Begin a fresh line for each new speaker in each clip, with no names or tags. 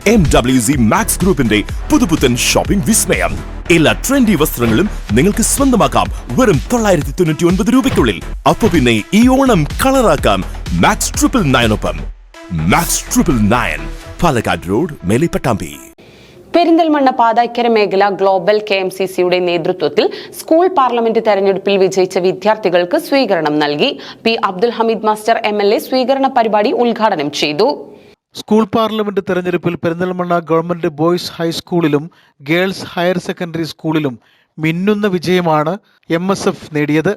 MWZ max ഗ്രൂപ്പിന്റെ പുതുപുത്തൻ shopping വിസ്മയം. എല്ലാ ട്രെൻഡി വസ്ത്രങ്ങളും നിങ്ങൾക്ക് സ്വന്തമാക്കാം വെറും 999 രൂപയ്ക്കുള്ളിൽ. അപ്പൊ പിന്നെ ഈ ഓണം കളറാക്കാം മാക്സ് 999 മാക്സ് 999 പാലക്കാട് റോഡ്, മേലെ പട്ടാമ്പി.
പെരിന്തൽമണ്ണ പാതായ്ക്കര മേഖല ഗ്ലോബൽ KMCCയുടെ നേതൃത്വത്തിൽ സ്കൂൾ പാർലമെന്റ് തെരഞ്ഞെടുപ്പിൽ വിജയിച്ച വിദ്യാർത്ഥികൾക്ക് സ്വീകരണം നൽകി. P Abdul Hameed master MLA സ്വീകരണ പരിപാടി ഉദ്ഘാടനം ചെയ്തു.
സ്കൂൾ പാർലമെന്റ് തെരഞ്ഞെടുപ്പിൽ പെരിന്തൽമണ്ണ ഗവൺമെന്റ് ബോയ്സ് ഹൈസ്കൂളിലും ഗേൾസ് ഹയർ സെക്കൻഡറി സ്കൂളിലും മിന്നുന്ന വിജയമാണ് MSF നേടിയത്.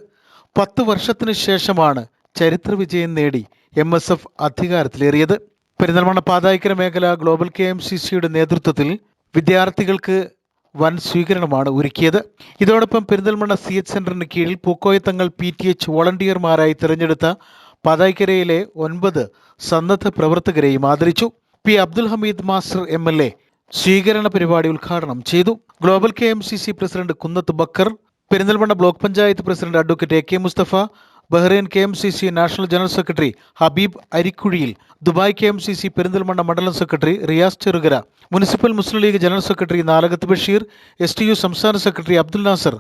10 വർഷത്തിനു ശേഷമാണ് ചരിത്ര വിജയം നേടി MSF അധികാരത്തിലേറിയത്. പെരിന്തൽമണ്ണ പാതായ്ക്കര മേഖല ഗ്ലോബൽ KMCCയുടെ നേതൃത്വത്തിൽ വിദ്യാർത്ഥികൾക്ക് വൻ സ്വീകരണമാണ് ഒരുക്കിയത്. ഇതോടൊപ്പം പെരിന്തൽമണ്ണ CH സെന്ററിന് കീഴിൽ പൂക്കോയത്തങ്ങൾ PTH വോളണ്ടിയർമാരായി തിരഞ്ഞെടുത്ത പാതായ്ക്കരയിലെ 9 സന്നദ്ധ പ്രവർത്തകരെയും ആദരിച്ചു. P Abdul Hameed master MLA സ്വീകരണ പരിപാടി ഉദ്ഘാടനം ചെയ്തു. Global KMCC president Kunnath Bakker, Perinthalmanna block panchayat president advocate AK Musthafa, Bahrain KMCC national general secretary Habeeb Arikkuzhiyil, Dubai KMCC Perinthalmanna മണ്ഡലം secretary Riyas Cherukara, municipal Muslim League general secretary Nalakath Basheer, STU സംസ്ഥാന സെക്രട്ടറി അബ്ദുൽ നാസർ,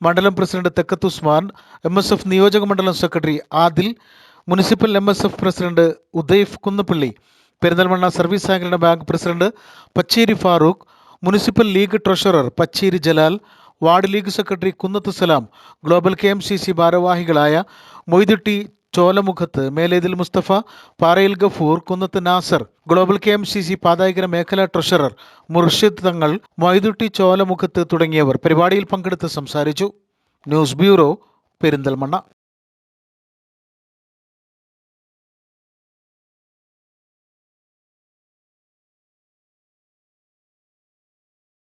മണ്ഡലം പ്രസിഡന്റ് തെക്കത്ത് ഉസ്മാൻ, MSF നിയോജക മണ്ഡലം secretary Adil, municipal MSF president Udaif Kunnappally, Perinthalmanna service സഹകരണ bank president Pacheri Farooq, municipal League treasurer Pacheri Jalal, ward League secretary Kunnath Salam, global KMCC ഭാരവാഹികളായ Moidutty Cholamukhath, Melethil Musthafa, Parayil Gafoor, Kunnath Nasar, global KMCC Pathaikkara മേഖലാ treasurer Murshid തങ്ങൾ, മൊയ്തുട്ടി ചോലമുഖത്ത് തുടങ്ങിയവർ പരിപാടിയിൽ പങ്കെടുത്ത് സംസാരിച്ചു. News bureau, Perinthalmanna.